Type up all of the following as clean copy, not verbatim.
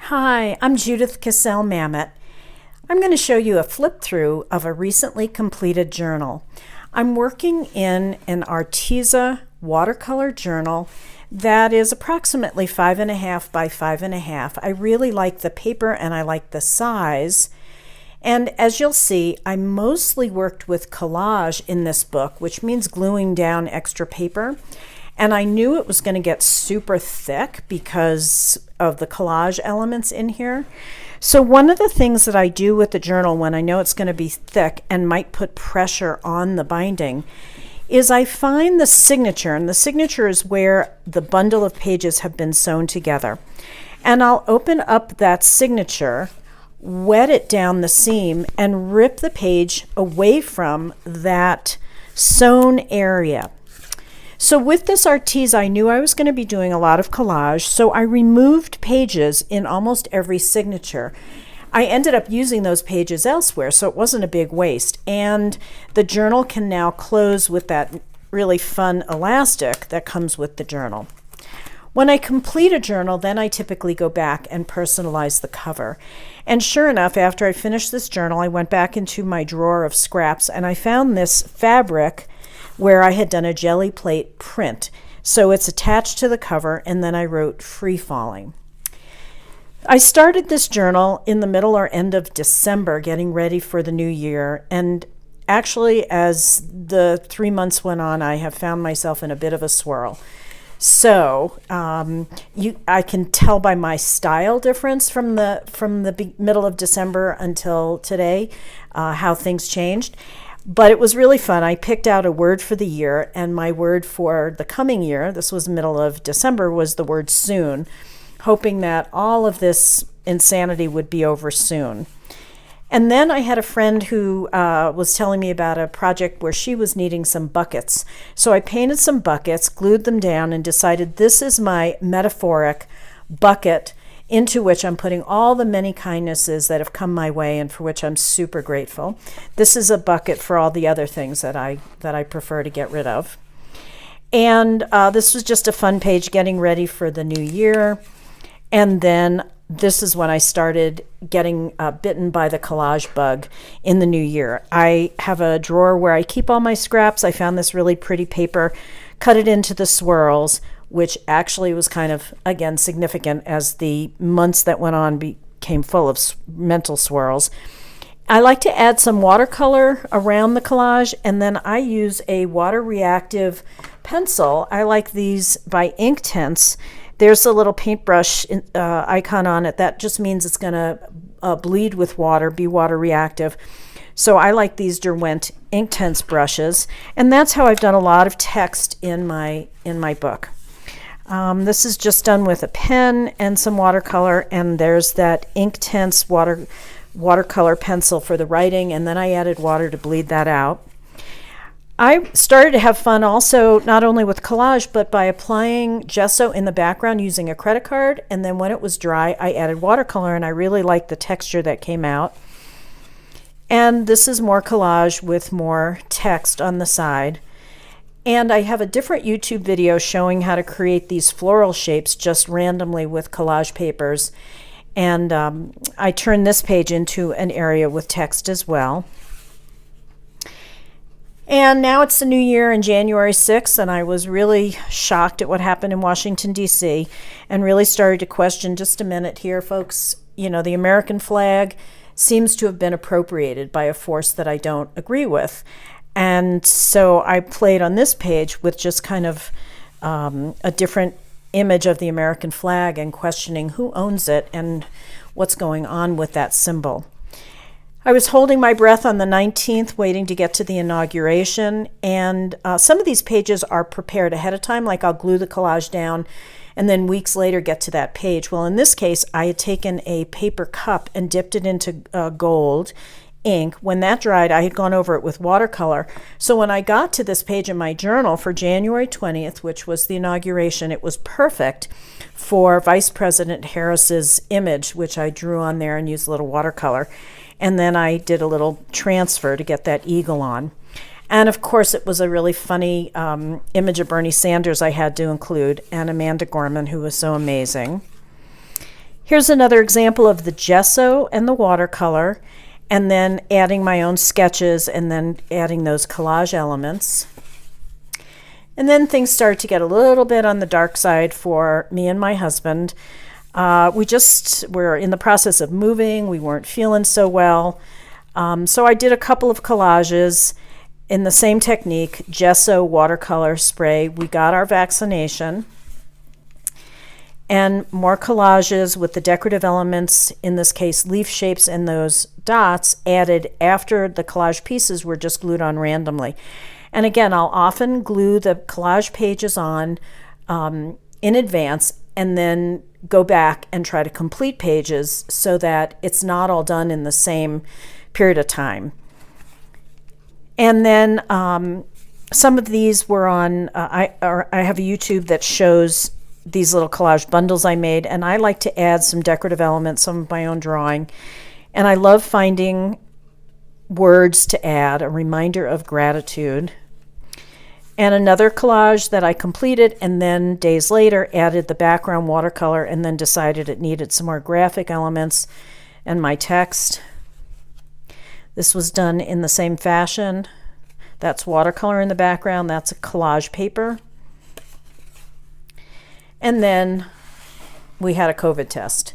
Hi, I'm Judith Cassel-Mamet. I'm going to show you a flip through of a recently completed journal. I'm working in an Arteza watercolor journal that is approximately 5.5 by 5.5. I really like the paper and I like the size. And as you'll see, I mostly worked with collage in this book, which means gluing down extra paper. And I knew it was going to get super thick because of the collage elements in here. So one of the things that I do with the journal when I know it's going to be thick and might put pressure on the binding is I find the signature, and the signature is where the bundle of pages have been sewn together. And I'll open up that signature, wet it down the seam, and rip the page away from that sewn area. So with this Arteza, I knew I was going to be doing a lot of collage, so I removed pages in almost every signature. I ended up using those pages elsewhere, so it wasn't a big waste. And the journal can now close with that really fun elastic that comes with the journal. When I complete a journal, then I typically go back and personalize the cover. And sure enough, after I finished this journal, I went back into my drawer of scraps and I found this fabric where I had done a jelly plate print. So it's attached to the cover, and then I wrote Free Falling. I started this journal in the middle or end of December, getting ready for the new year. And actually, as the 3 months went on, I have found myself in a bit of a swirl. So I can tell by my style difference from the middle of December until today how things changed. But it was really fun. I picked out a word for the year, and my word for the coming year, this was middle of December, was the word soon, hoping that all of this insanity would be over soon. And then I had a friend who was telling me about a project where she was needing some buckets. So I painted some buckets, glued them down, and decided this is my metaphoric bucket into which I'm putting all the many kindnesses that have come my way and for which I'm super grateful. This is a bucket for all the other things that I prefer to get rid of. And this was just a fun page getting ready for the new year. And then this is when I started getting bitten by the collage bug in the new year. I have a drawer where I keep all my scraps. I found this really pretty paper, cut it into the swirls, which actually was kind of, again, significant as the months that went on became full of mental swirls. I like to add some watercolor around the collage, and then I use a water-reactive pencil. I like these by Inktense. There's a little paintbrush icon on it. That just means it's going to bleed with water, be water-reactive. So I like these Derwent Inktense brushes, and that's how I've done a lot of text in my book. This is just done with a pen and some watercolor, and there's that Inktense watercolor pencil for the writing, and then I added water to bleed that out. I started to have fun also not only with collage, but by applying gesso in the background using a credit card, and then when it was dry, I added watercolor, and I really liked the texture that came out. And this is more collage with more text on the side. And I have a different YouTube video showing how to create these floral shapes just randomly with collage papers. And I turned this page into an area with text as well. And now it's the new year and January 6th, and I was really shocked at what happened in Washington, D.C., and really started to question, just a minute here, folks, you know, the American flag seems to have been appropriated by a force that I don't agree with. And so I played on this page with just kind of a different image of the American flag and questioning who owns it and what's going on with that symbol. I was holding my breath on the 19th, waiting to get to the inauguration, and some of these pages are prepared ahead of time, like I'll glue the collage down and then weeks later get to that page. Well, in this case, I had taken a paper cup and dipped it into gold ink. When that dried, I had gone over it with watercolor. So when I got to this page in my journal for January 20th, which was the inauguration, it was perfect for Vice President Harris's image, which I drew on there and used a little watercolor. And then I did a little transfer to get that eagle on. And of course, it was a really funny image of Bernie Sanders I had to include, and Amanda Gorman, who was so amazing. Here's another example of the gesso and the watercolor, and then adding my own sketches and then adding those collage elements. And then things started to get a little bit on the dark side for me and my husband. We just were in the process of moving. We weren't feeling so well. So I did a couple of collages in the same technique, gesso, watercolor, spray. We got our vaccination. And more collages with the decorative elements, in this case leaf shapes and those dots, added after the collage pieces were just glued on randomly. And again, I'll often glue the collage pages on in advance and then go back and try to complete pages so that it's not all done in the same period of time. And then some of these were on, I have a YouTube that shows these little collage bundles I made, and I like to add some decorative elements, some of my own drawing. And I love finding words to add, a reminder of gratitude. And another collage that I completed and then days later added the background watercolor and then decided it needed some more graphic elements and my text. This was done in the same fashion. That's watercolor in the background, that's a collage paper. And then we had a COVID test,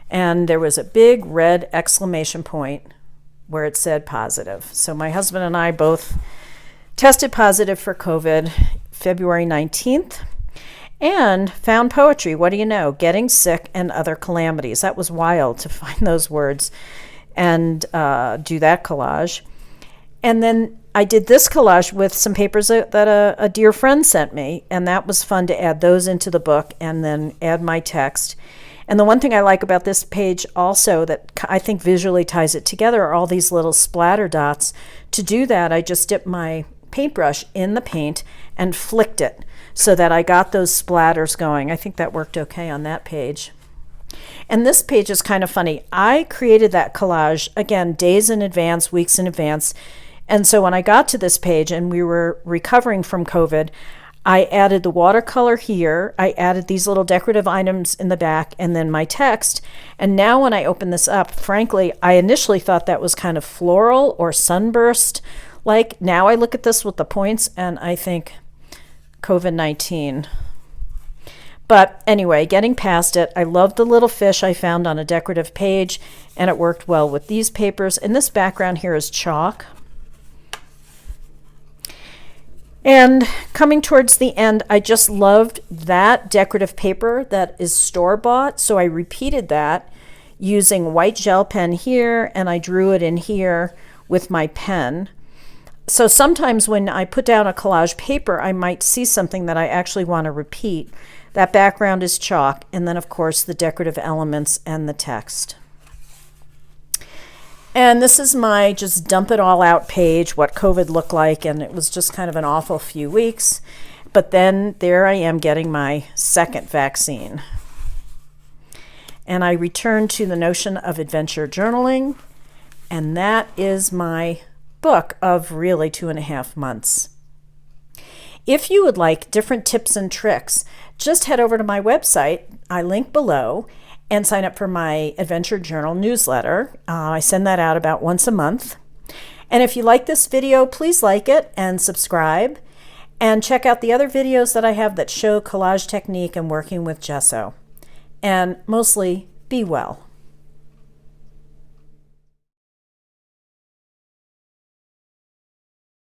and there was a big red exclamation point where it said positive. So my husband and I both tested positive for COVID February 19th and found poetry. What do you know? Getting sick and other calamities. That was wild to find those words and do that collage. And then I did this collage with some papers that a dear friend sent me, and that was fun to add those into the book and then add my text. And the one thing I like about this page also that I think visually ties it together are all these little splatter dots. To do that, I just dipped my paintbrush in the paint and flicked it so that I got those splatters going. I think that worked okay on that page. And this page is kind of funny. I created that collage, again, days in advance, weeks in advance. And so when I got to this page and we were recovering from COVID, I added the watercolor here. I added these little decorative items in the back and then my text. And now when I open this up, frankly, I initially thought that was kind of floral or sunburst. Like, now I look at this with the points and I think COVID-19. But anyway, getting past it, I love the little fish I found on a decorative page, and it worked well with these papers. And this background here is chalk. And coming towards the end, I just loved that decorative paper that is store-bought, so I repeated that using white gel pen here, and I drew it in here with my pen. So sometimes when I put down a collage paper, I might see something that I actually want to repeat. That background is chalk, and then of course the decorative elements and the text. And this is my just dump it all out page, what COVID looked like, and it was just kind of an awful few weeks. But then there I am getting my second vaccine. And I returned to the notion of adventure journaling, and that is my book of really 2.5 months. If you would like different tips and tricks, just head over to my website, I link below, and sign up for my Adventure Journal newsletter. I send that out about once a month. And if you like this video, please like it and subscribe. And check out the other videos that I have that show collage technique and working with gesso. And mostly, be well.